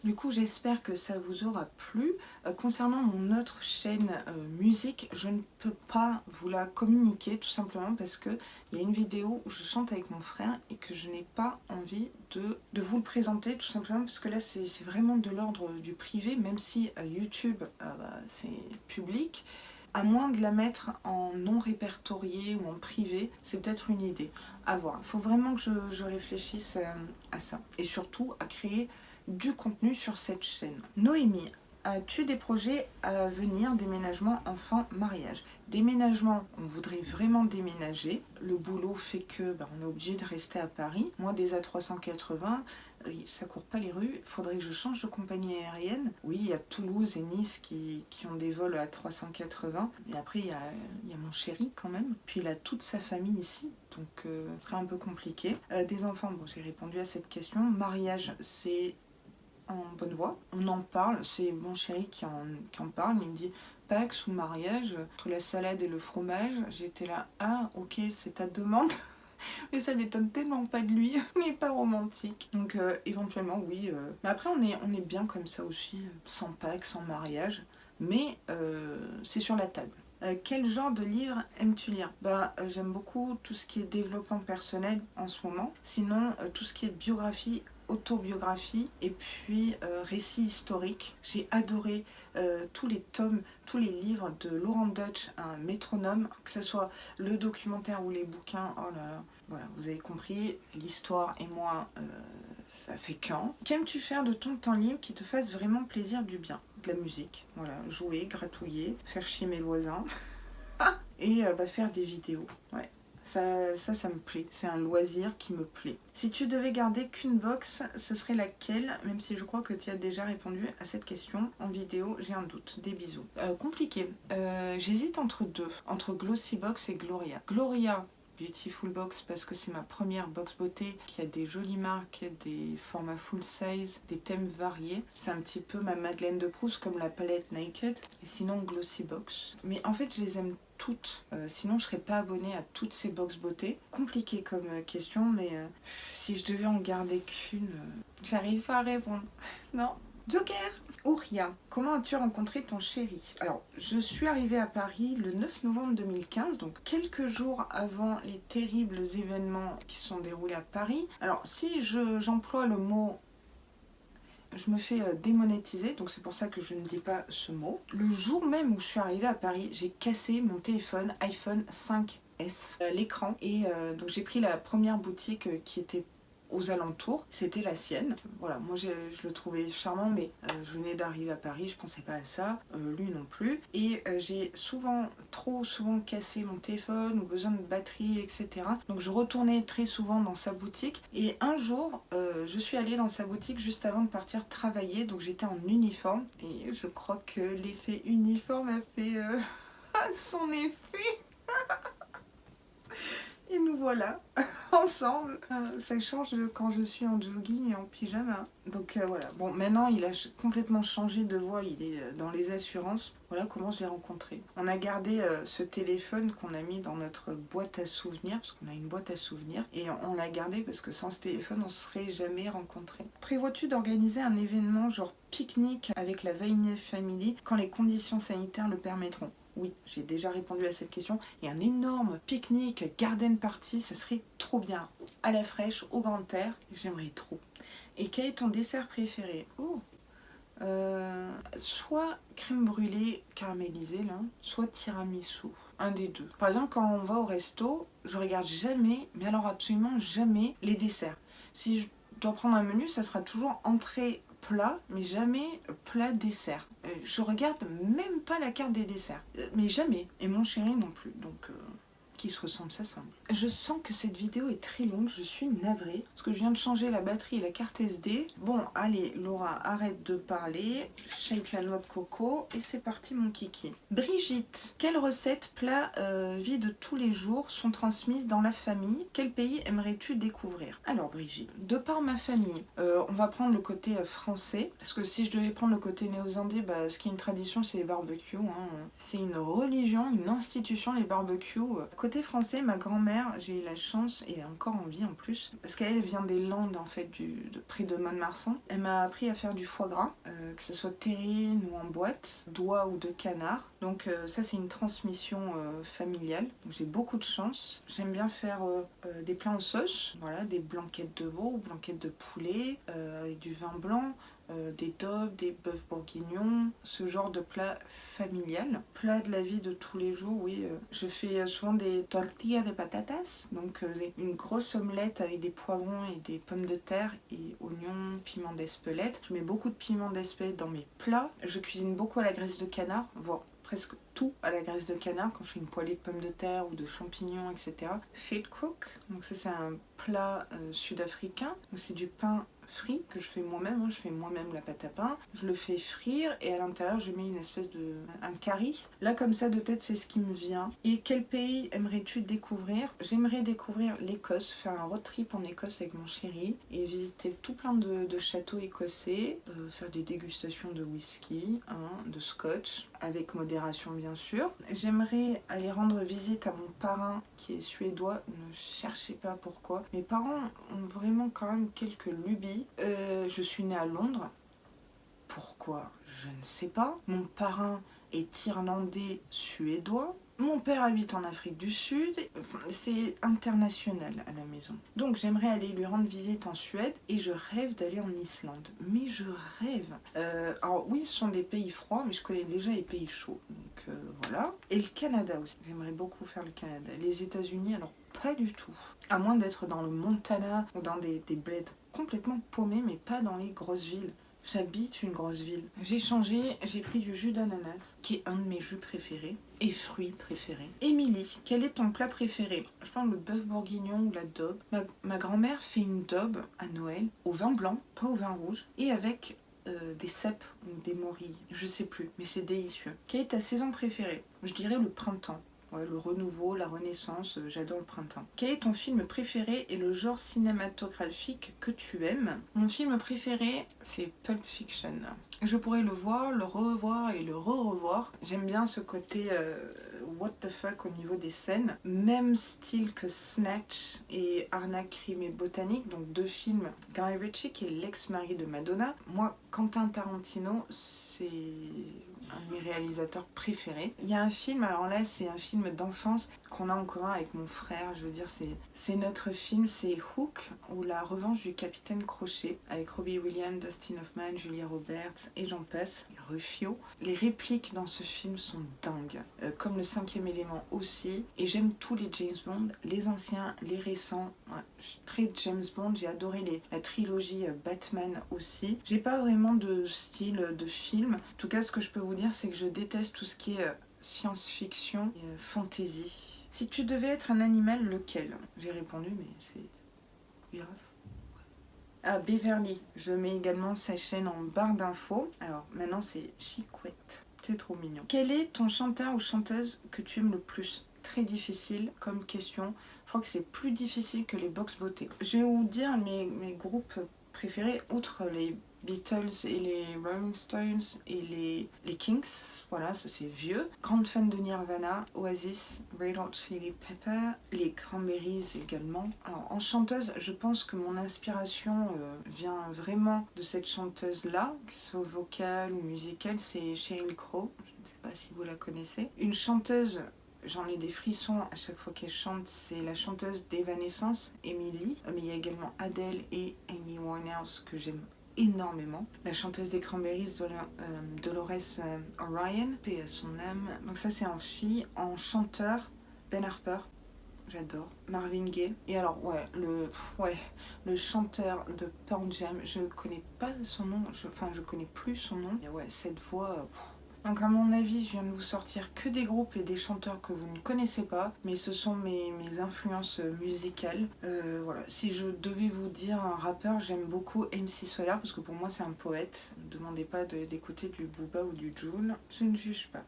Du coup, j'espère que ça vous aura plu. Concernant mon autre chaîne musique, je ne peux pas vous la communiquer tout simplement parce qu'il y a une vidéo où je chante avec mon frère et que je n'ai pas envie de vous le présenter tout simplement parce que là c'est vraiment de l'ordre du privé, même si YouTube c'est public. À moins de la mettre en non répertorié ou en privé, c'est peut-être une idée. À voir. Il faut vraiment que je réfléchisse à ça. Et surtout à créer du contenu sur cette chaîne. Noémie, as-tu des projets à venir, déménagement, enfant, mariage? Déménagement, on voudrait vraiment déménager. Le boulot fait que on est obligé de rester à Paris. Moi, des A380, ça court pas les rues. Il faudrait que je change de compagnie aérienne. Oui, il y a Toulouse et Nice qui ont des vols à 380. Et après, il y a mon chéri quand même. Puis il a toute sa famille ici. Donc, ce serait un peu compliqué. Des enfants, bon, j'ai répondu à cette question. Mariage, c'est en bonne voie. On en parle, c'est mon chéri qui en parle, il me dit Pax ou mariage, entre la salade et le fromage, j'étais là, ah ok, c'est ta demande. Mais ça m'étonne tellement pas de lui, il n'est pas romantique. Donc éventuellement oui, mais après on est bien comme ça aussi, sans Pax, sans mariage, mais c'est sur la table. Quel genre de livre aimes-tu lire? J'aime beaucoup tout ce qui est développement personnel en ce moment. Sinon, tout ce qui est biographie, autobiographie et puis récits historiques. J'ai adoré tous les tomes, tous les livres de Laurent Deutsch, un métronome, que ce soit le documentaire ou les bouquins. Oh là là, voilà, vous avez compris, l'histoire et moi, ça fait qu'un. Qu'aimes-tu faire de ton temps libre qui te fasse vraiment plaisir, du bien? De la musique, voilà, jouer, gratouiller, faire chier mes voisins et faire des vidéos, ouais. Ça me plaît, c'est un loisir qui me plaît. Si tu devais garder qu'une box, ce serait laquelle? Même si je crois que tu as déjà répondu à cette question en vidéo, j'ai un doute. Des bisous. Compliqué. J'hésite entre deux, entre Glossy Box et Gloria. Gloria, Beautiful Box, parce que c'est ma première box beauté, qui a des jolies marques, des formats full size, des thèmes variés. C'est un petit peu ma Madeleine de Proust, comme la palette Naked. Et sinon Glossy Box. Mais en fait, je les aime toutes. Sinon, je serais pas abonnée à toutes ces box beauté. Compliqué comme question, mais si je devais en garder qu'une, j'arrive pas à répondre. Non. Joker! Ouria, comment as-tu rencontré ton chéri? Alors, je suis arrivée à Paris le 9 novembre 2015, donc quelques jours avant les terribles événements qui se sont déroulés à Paris. Alors, si j'emploie le mot, je me fais démonétiser, donc c'est pour ça que je ne dis pas ce mot. Le jour même où je suis arrivée à Paris, j'ai cassé mon téléphone iPhone 5S, l'écran, et donc j'ai pris la première boutique qui était aux alentours, c'était la sienne. Voilà, moi je le trouvais charmant, mais je venais d'arriver à Paris, je pensais pas à ça, lui non plus. Et j'ai trop souvent cassé mon téléphone ou besoin de batterie, etc. Donc je retournais très souvent dans sa boutique. Et un jour, je suis allée dans sa boutique juste avant de partir travailler, donc j'étais en uniforme. Et je crois que l'effet uniforme a fait son effet. Et nous voilà ensemble. Ça change de quand je suis en jogging et en pyjama. Donc voilà. Bon, maintenant il a complètement changé de voix. Il est dans les assurances. Voilà comment je l'ai rencontré. On a gardé ce téléphone qu'on a mis dans notre boîte à souvenirs, parce qu'on a une boîte à souvenirs, et on l'a gardé parce que sans ce téléphone, on ne serait jamais rencontrés. Prévois-tu d'organiser un événement genre pique-nique avec la Vainet Family quand les conditions sanitaires le permettront? Oui, j'ai déjà répondu à cette question. Et un énorme pique-nique, garden party, ça serait trop bien. À la fraîche, au grand air, j'aimerais trop. Et quel est ton dessert préféré? Oh, soit crème brûlée caramélisée, là, soit tiramisu. Un des deux. Par exemple, quand on va au resto, je regarde jamais, mais alors absolument jamais, les desserts. Si je dois prendre un menu, ça sera toujours entrée, plat, mais jamais plat dessert. Je regarde même pas la carte des desserts, mais jamais. Et mon chéri non plus, donc qui se ressemble s'assemble. Je sens que cette vidéo est très longue, je suis navrée, parce que je viens de changer la batterie et la carte SD. Bon, allez, Laura, arrête de parler, shake la noix de coco, et c'est parti mon kiki. Brigitte, quelles recettes, plats, vie de tous les jours sont transmises dans la famille? Quel pays aimerais-tu découvrir? Alors Brigitte, de par ma famille, on va prendre le côté français, parce que si je devais prendre le côté néo-zélandais, ce qui est une tradition, c'est les barbecues. C'est une religion, une institution, les barbecues. Côté français, ma grand-mère, j'ai eu la chance, et encore en vie en plus, parce qu'elle vient des Landes en fait, de près de Mont-de-Marsan. Elle m'a appris à faire du foie gras, que ce soit terrine ou en boîte, d'oie ou de canard. Donc ça c'est une transmission familiale. Donc j'ai beaucoup de chance. J'aime bien faire des plats en sauce, voilà, des blanquettes de veau ou blanquettes de poulet avec du vin blanc. Des daubes, des bœufs bourguignons, ce genre de plat familial. Plat de la vie de tous les jours, oui. Je fais souvent des tortillas de patatas, donc une grosse omelette avec des poivrons et des pommes de terre et oignons, piment d'Espelette. Je mets beaucoup de piment d'Espelette dans mes plats. Je cuisine beaucoup à la graisse de canard, voire presque tout à la graisse de canard quand je fais une poêlée de pommes de terre ou de champignons, etc. Feet cook, donc ça c'est un plat sud-africain. C'est du pain frit que je fais moi-même, je fais moi-même la pâte à pain, je le fais frire et à l'intérieur je mets une espèce de un curry. Là comme ça de tête c'est ce qui me vient. Et quel pays aimerais-tu découvrir? J'aimerais découvrir l'Écosse, faire un road trip en Écosse avec mon chéri et visiter tout plein de châteaux écossais, faire des dégustations de whisky, de scotch, avec modération bien sûr. J'aimerais aller rendre visite à mon parrain qui est suédois, ne cherchez pas pourquoi. Mes parents ont vraiment quand même quelques lubies. Je suis née à Londres. Pourquoi? Je ne sais pas. Mon parrain est irlandais suédois. Mon père habite en Afrique du Sud, c'est international à la maison. Donc j'aimerais aller lui rendre visite en Suède et je rêve d'aller en Islande. Mais je rêve. Alors oui, ce sont des pays froids, mais je connais déjà les pays chauds. Donc voilà. Et le Canada aussi. J'aimerais beaucoup faire le Canada. Les États-Unis, alors pas du tout. À moins d'être dans le Montana ou dans des bleds complètement paumés, mais pas dans les grosses villes. J'habite une grosse ville. J'ai changé, j'ai pris du jus d'ananas, qui est un de mes jus préférés, et fruits préférés. Émilie, quel est ton plat préféré? Je pense le bœuf bourguignon ou la daube. Ma grand-mère fait une daube à Noël, au vin blanc, pas au vin rouge, et avec des cèpes ou des morilles, je sais plus, mais c'est délicieux. Quelle est ta saison préférée? Je dirais le printemps. Ouais, le renouveau, la renaissance, j'adore le printemps. Quel est ton film préféré et le genre cinématographique que tu aimes? Mon film préféré, c'est Pulp Fiction. Je pourrais le voir, le revoir et le re-revoir. J'aime bien ce côté what the fuck au niveau des scènes. Même style que Snatch et Arnaque, crime et botanique, donc 2 films. Guy Ritchie, qui est l'ex-mari de Madonna. Moi, Quentin Tarantino, c'est un de mes réalisateurs préférés. Il y a un film, alors là c'est un film d'enfance qu'on a en commun avec mon frère, je veux dire c'est notre film, c'est Hook ou La Revanche du Capitaine Crochet avec Robbie Williams, Dustin Hoffman, Julia Roberts et j'en passe, et Rufio. Les répliques dans ce film sont dingues, comme le 5e élément aussi, et j'aime tous les James Bond, les anciens, les récents. Ouais, je suis très James Bond, j'ai adoré la trilogie Batman aussi. J'ai pas vraiment de style de film, en tout cas ce que je peux vous dire c'est que je déteste tout ce qui est science-fiction et fantasy. Si tu devais être un animal, lequel? J'ai répondu mais c'est grave. Ah, Beverly, je mets également sa chaîne en barre d'infos. Alors maintenant c'est Chicouette, c'est trop mignon. Quel est ton chanteur ou chanteuse que tu aimes le plus? Très difficile comme question. Je crois que c'est plus difficile que les box beauté. Je vais vous dire mes groupes préférés, outre les Beatles et les Rolling Stones et les Kings, voilà, ça c'est vieux. Grande fan de Nirvana, Oasis, Red Hot Chili Pepper, les Cranberries également. Alors en chanteuse, je pense que mon inspiration vient vraiment de cette chanteuse-là, que ce soit vocale ou musicale, c'est Sheryl Crow, je ne sais pas si vous la connaissez. Une chanteuse, j'en ai des frissons à chaque fois qu'elle chante, c'est la chanteuse d'Evanescence, Emily. Mais il y a également Adele et Amy Winehouse que j'aime énormément. La chanteuse des Cranberries, Dolores O'Riordan, paix à son âme. Donc ça c'est en fille. En chanteur, Ben Harper, j'adore. Marvin Gaye. Et alors le chanteur de Pearl Jam, je connais pas son nom, je connais plus son nom. Et ouais, cette voix... Donc à mon avis, je viens de vous sortir que des groupes et des chanteurs que vous ne connaissez pas, mais ce sont mes influences musicales. Voilà. Si je devais vous dire un rappeur, j'aime beaucoup MC Solar, parce que pour moi c'est un poète. Ne demandez pas d'écouter du Booba ou du Jul, je ne juge pas.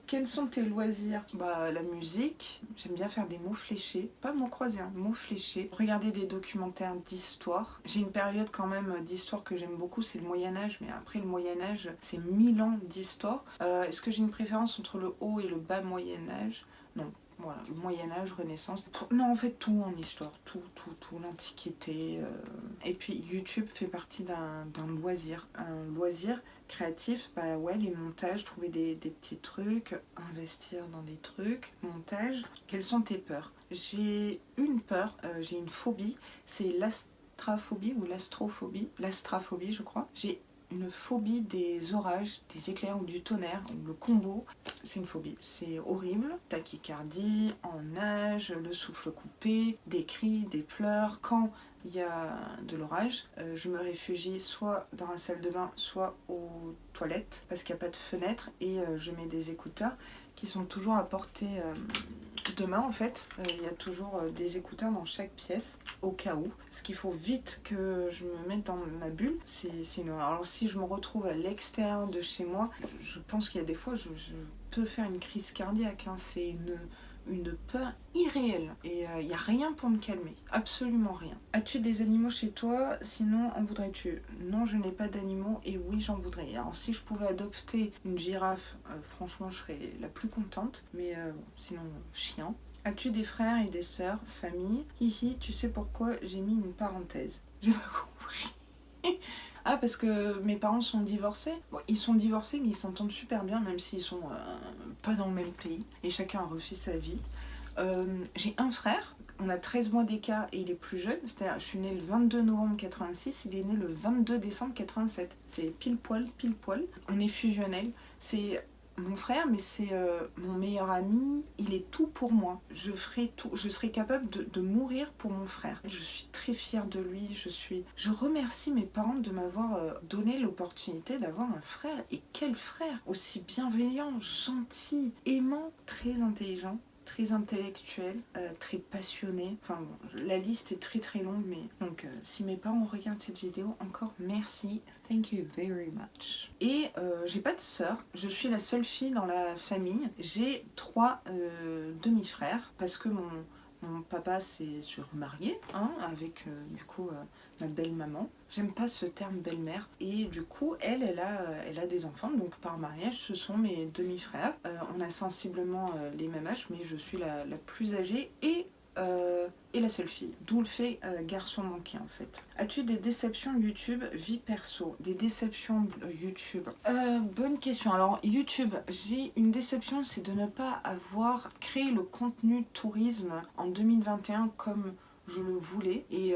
Quels sont tes loisirs? Bah la musique, j'aime bien faire des mots fléchés, pas mots croisés, hein, mots fléchés. Regarder des documentaires d'histoire. J'ai une période quand même d'histoire que j'aime beaucoup, c'est le Moyen-Âge, mais après le Moyen-Âge, c'est 1000 ans d'histoire. Est-ce que j'ai une préférence entre le haut et le bas Moyen-Âge? Non. Voilà, le Moyen-Âge, Renaissance. Non, en fait, tout en histoire. Tout, l'Antiquité. Et puis, YouTube fait partie d'un loisir. Un loisir créatif, bah ouais, les montages, trouver des petits trucs, investir dans des trucs, montage. Quelles sont tes peurs? J'ai une peur, j'ai une phobie, c'est l'astraphobie ou l'astrophobie. L'astraphobie, je crois. J'ai une phobie des orages, des éclairs ou du tonnerre, ou le combo. C'est une phobie, c'est horrible. Tachycardie, en nage, le souffle coupé, des cris, des pleurs. Quand il y a de l'orage, je me réfugie soit dans la salle de bain, soit aux toilettes, parce qu'il n'y a pas de fenêtre, et je mets des écouteurs qui sont toujours à portée de main en fait. Il y a toujours des écouteurs dans chaque pièce, au cas où. Parce qu'il faut vite que je me mette dans ma bulle. Alors si je me retrouve à l'extérieur de chez moi, je pense qu'il y a des fois, je peux faire une crise cardiaque. Hein. C'est une peur irréelle. Et il n'y a rien pour me calmer. Absolument rien. As-tu des animaux chez toi? Sinon, en voudrais-tu? Non, je n'ai pas d'animaux et oui, j'en voudrais. Alors si je pouvais adopter une girafe, franchement, je serais la plus contente. Mais sinon, chien. As-tu des frères et des sœurs? Famille? Hihi, tu sais pourquoi j'ai mis une parenthèse? J'ai pas compris. Ah, parce que mes parents sont divorcés. Bon, ils sont divorcés, mais ils s'entendent super bien, même s'ils sont pas dans le même pays. Et chacun a refait sa vie. J'ai un frère, on a 13 mois d'écart et il est plus jeune. C'est-à-dire, je suis née le 22 novembre 86, il est né le 22 décembre 87. C'est pile poil, pile poil. On est fusionnels. C'est mon frère, mais c'est mon meilleur ami. Il est tout pour moi. Je ferai tout. Je serai capable de mourir pour mon frère. Je suis très fière de lui. Je remercie mes parents de m'avoir donné l'opportunité d'avoir un frère. Et quel frère! Aussi bienveillant, gentil, aimant, très intelligent, très intellectuel, très passionné. Enfin bon, la liste est très très longue, mais donc si mes parents regardent cette vidéo, encore merci, thank you very much. Et j'ai pas de sœur, je suis la seule fille dans la famille. J'ai 3 demi-frères parce que mon papa s'est remarié hein, avec du coup ma belle-maman. J'aime pas ce terme belle-mère. Et du coup, elle a des enfants. Donc par mariage, ce sont mes demi-frères. On a sensiblement les mêmes âges, mais je suis la plus âgée et la seule fille. D'où le fait garçon manqué en fait. As-tu des déceptions YouTube, vie perso? Des déceptions YouTube bonne question. Alors YouTube, j'ai une déception, c'est de ne pas avoir créé le contenu tourisme en 2021 comme je le voulais et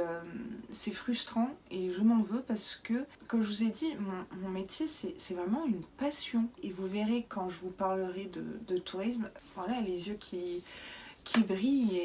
c'est frustrant et je m'en veux parce que, comme je vous ai dit, mon métier c'est vraiment une passion et vous verrez quand je vous parlerai de tourisme, voilà les yeux qui brille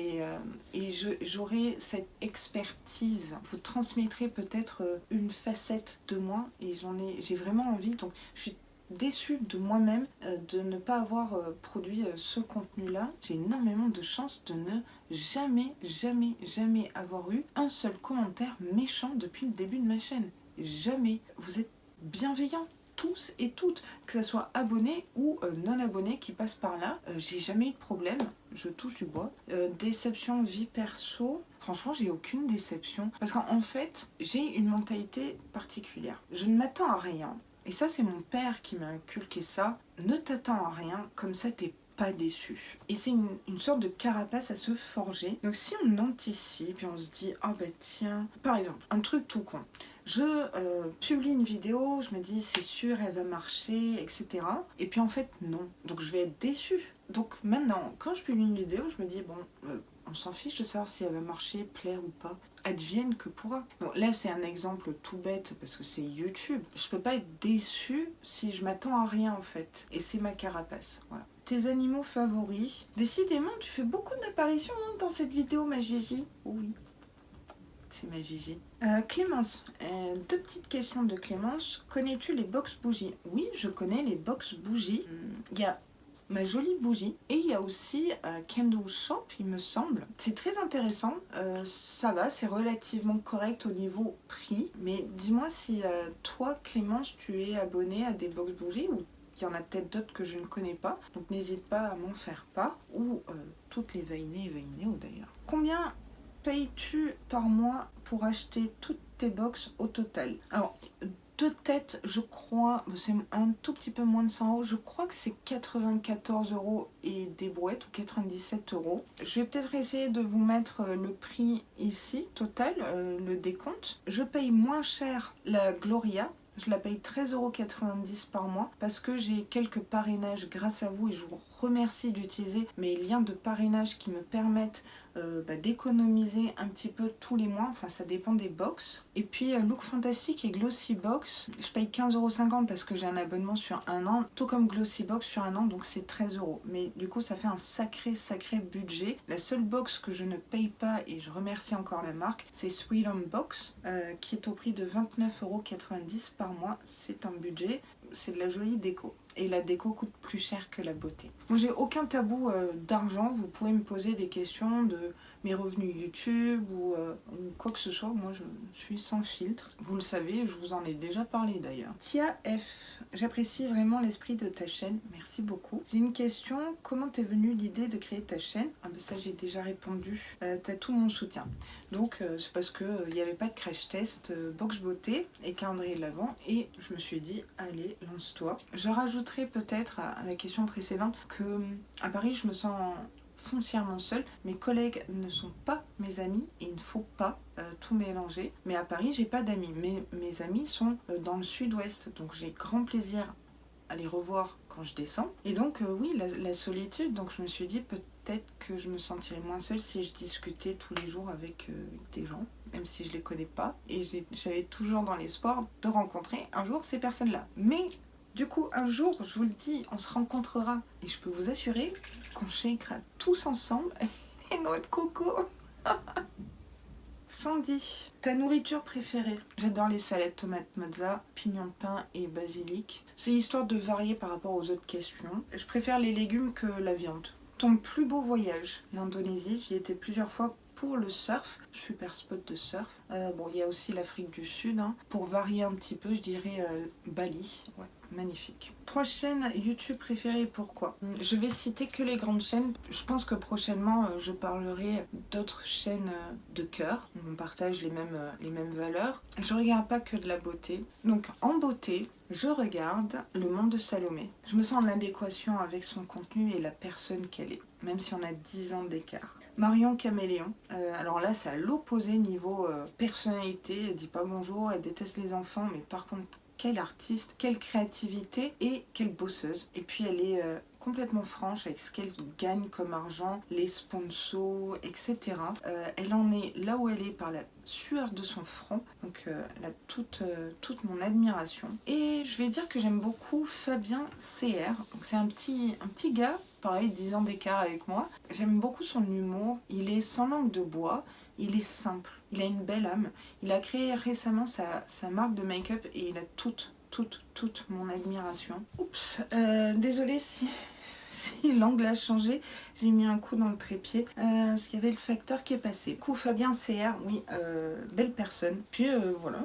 et j'aurai cette expertise. Vous transmettrez peut-être une facette de moi et j'ai vraiment envie. Donc je suis déçue de moi-même de ne pas avoir produit ce contenu-là. J'ai énormément de chance de ne jamais avoir eu un seul commentaire méchant depuis le début de ma chaîne. Jamais. Vous êtes bienveillants. Tous et toutes, que ce soit abonnés ou non abonnés qui passent par là, j'ai jamais eu de problème, je touche du bois. Déception vie perso, franchement j'ai aucune déception, parce qu'en fait j'ai une mentalité particulière, je ne m'attends à rien, et ça c'est mon père qui m'a inculqué ça, ne t'attends à rien, comme ça t'es pas déçu. Et c'est une sorte de carapace à se forger. Donc si on anticipe et on se dit, ah bah tiens, par exemple, un truc tout con, je publie une vidéo, je me dis c'est sûr elle va marcher, etc. Et puis en fait non, donc je vais être déçue. Donc maintenant, quand je publie une vidéo, je me dis bon, on s'en fiche de savoir si elle va marcher, plaire ou pas. Advienne que pourra. Bon, là c'est un exemple tout bête parce que c'est YouTube. Je peux pas être déçue si je m'attends à rien en fait. Et c'est ma carapace, voilà. Tes animaux favoris. Décidément, tu fais beaucoup d'apparitions hein, dans cette vidéo, ma Gigi. Oui, c'est ma Gigi. Clémence, 2 petites questions de Clémence. Connais-tu les box bougies? Oui, je connais les box bougies. Il y a ma jolie bougie et il y a aussi Candle Shop, il me semble. C'est très intéressant. Ça va, c'est relativement correct au niveau prix. Mais dis-moi si toi, Clémence, tu es abonnée à des box bougies ou il y en a peut-être d'autres que je ne connais pas, donc n'hésite pas à m'en faire part, ou toutes les Vainé et Vainéo d'ailleurs. Combien payes-tu par mois pour acheter toutes tes box au total? Alors, de tête, je crois, c'est un tout petit peu moins de 100 €, je crois que c'est 94 € et des brouettes, ou 97 €. Je vais peut-être essayer de vous mettre le prix ici, total, le décompte. Je paye moins cher la Gloria. Je la paye 13,90 € par mois parce que j'ai quelques parrainages grâce à vous et je vous remercie d'utiliser mes liens de parrainage qui me permettent d'économiser un petit peu tous les mois, enfin ça dépend des box. Et puis Look Fantastic et Glossy Box, je paye 15,50 € parce que j'ai un abonnement sur un an, tout comme Glossy Box sur un an, donc c'est 13 €. Mais du coup ça fait un sacré budget. La seule box que je ne paye pas, et je remercie encore la marque, c'est Sweet Home Box, qui est au prix de 29,90 € par mois. C'est un budget, c'est de la jolie déco. Et la déco coûte plus cher que la beauté. Moi j'ai aucun tabou d'argent, vous pouvez me poser des questions de mes revenus YouTube ou quoi que ce soit, moi je suis sans filtre. Vous le savez, je vous en ai déjà parlé d'ailleurs. Tia F, j'apprécie vraiment l'esprit de ta chaîne, merci beaucoup. J'ai une question, comment t'es venue l'idée de créer ta chaîne? Ah ben ça j'ai déjà répondu, t'as tout mon soutien. Donc c'est parce que il n'y avait pas de crash test box beauté et calendrier de l'Avent et je me suis dit allez lance-toi. Je rajouterai peut-être à la question précédente que à Paris je me sens foncièrement seule, mes collègues ne sont pas mes amis et il ne faut pas tout mélanger. Mais à Paris, j'ai pas d'amis. Mes amis sont dans le sud-ouest, donc j'ai grand plaisir à les revoir quand je descends. Et donc oui, la solitude, donc je me suis dit peut-être que je me sentirais moins seule si je discutais tous les jours avec des gens, même si je les connais pas. Et j'avais toujours dans l'espoir de rencontrer un jour ces personnes-là. Mais du coup, un jour, je vous le dis, on se rencontrera. Et je peux vous assurer qu'on shakera tous ensemble les noix de coco. Sandy, ta nourriture préférée? J'adore les salades tomates mozza, pignons de pain et basilic. C'est histoire de varier par rapport aux autres questions. Je préfère les légumes que la viande. Ton plus beau voyage? L'Indonésie, j'y étais plusieurs fois pour le surf. Super spot de surf. Bon, il y a aussi l'Afrique du Sud. Hein. Pour varier un petit peu, je dirais Bali. Ouais. Magnifique. 3 chaînes YouTube préférées, pourquoi? Je vais citer que les grandes chaînes. Je pense que prochainement, je parlerai d'autres chaînes de cœur. On partage les mêmes valeurs. Je regarde pas que de la beauté. Donc, en beauté, je regarde Le Monde de Salomé. Je me sens en adéquation avec son contenu et la personne qu'elle est, même si on a 10 ans d'écart. Marion Caméléon, alors là c'est à l'opposé niveau personnalité, elle dit pas bonjour, elle déteste les enfants, mais par contre quelle artiste, quelle créativité et quelle bosseuse. Et puis elle est complètement franche avec ce qu'elle gagne comme argent, les sponsors, etc. Elle en est là où elle est par la sueur de son front, donc elle a toute mon admiration. Et je vais dire que j'aime beaucoup Fabien CR, donc c'est un petit gars, pareil 10 ans d'écart avec moi. J'aime beaucoup son humour, il est sans langue de bois. Il est simple, il a une belle âme. Il a créé récemment sa marque de make-up et il a toute mon admiration. Oups, désolée si l'angle a changé. J'ai mis un coup dans le trépied parce qu'il y avait le facteur qui est passé. Du coup, Fabien CR, oui, belle personne. Puis voilà,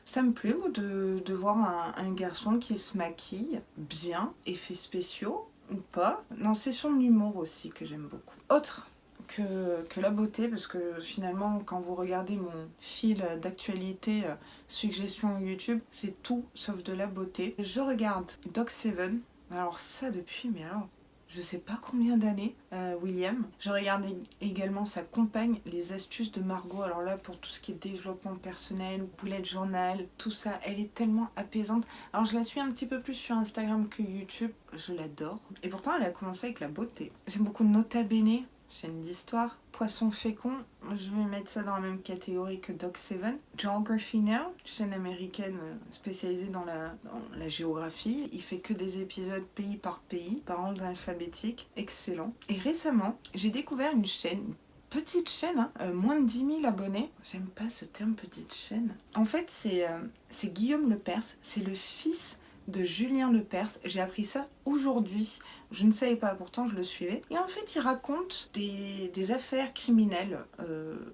ça me plaît moi, de voir un garçon qui se maquille bien, effets spéciaux ou pas. Non, c'est son humour aussi que j'aime beaucoup. Autre que la beauté, parce que finalement quand vous regardez mon fil d'actualité suggestions YouTube, c'est tout sauf de la beauté. Je regarde Doc7, alors ça depuis, mais alors je sais pas combien d'années, William. Je regarde également sa compagne, les astuces de Margot. Alors là, pour tout ce qui est développement personnel, bullet journal, tout ça, elle est tellement apaisante. Alors je la suis un petit peu plus sur Instagram que YouTube, je l'adore. Et pourtant, elle a commencé avec la beauté. J'aime beaucoup Nota Bene, chaîne d'histoire. Poisson fécond, je vais mettre ça dans la même catégorie que Doc7. Geography Now, chaîne américaine spécialisée dans la géographie. Il fait que des épisodes pays par pays, par ordre alphabétique. Excellent. Et récemment, j'ai découvert une chaîne, petite chaîne, hein, moins de 10 000 abonnés. J'aime pas ce terme petite chaîne. En fait, c'est Guillaume Lepers, c'est le fils de Julien Lepers. J'ai appris ça aujourd'hui. Je ne savais pas, pourtant je le suivais. Et en fait, il raconte des affaires criminelles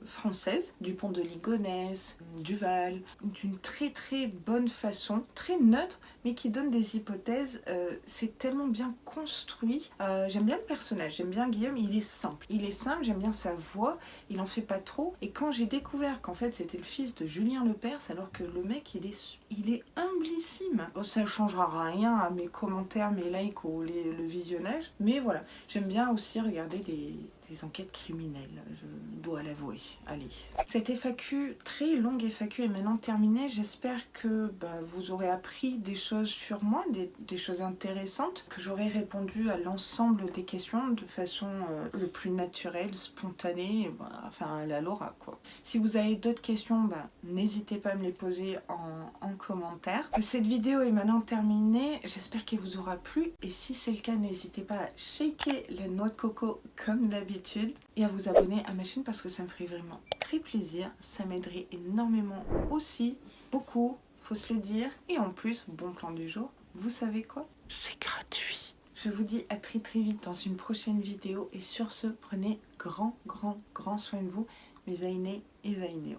françaises, du pont de Ligonnès, du Val, d'une très très bonne façon, très neutre, mais qui donne des hypothèses. C'est tellement bien construit. J'aime bien le personnage, j'aime bien Guillaume, il est simple. Il est simple, j'aime bien sa voix, il en fait pas trop. Et quand j'ai découvert qu'en fait c'était le fils de Julien Lepers, alors que le mec il est humblissime. Bon, ça changera rien à mes commentaires, mes likes ou le visionnage, mais voilà, j'aime bien aussi regarder des enquêtes criminelles, je dois l'avouer. Allez. Cette FAQ, très longue FAQ, est maintenant terminée. J'espère que vous aurez appris des choses sur moi, des choses intéressantes, que j'aurai répondu à l'ensemble des questions de façon le plus naturelle, spontanée, enfin à la Laura quoi. Si vous avez d'autres questions, n'hésitez pas à me les poser en commentaire. Cette vidéo est maintenant terminée, j'espère qu'elle vous aura plu, et si c'est le cas, n'hésitez pas à shaker la noix de coco comme d'habitude et à vous abonner à ma chaîne parce que ça me ferait vraiment très plaisir, ça m'aiderait énormément aussi, beaucoup, faut se le dire. Et en plus, bon plan du jour, vous savez quoi? C'est gratuit. Je vous dis à très très vite dans une prochaine vidéo et sur ce, prenez grand soin de vous, mes Vainé et Vainéo.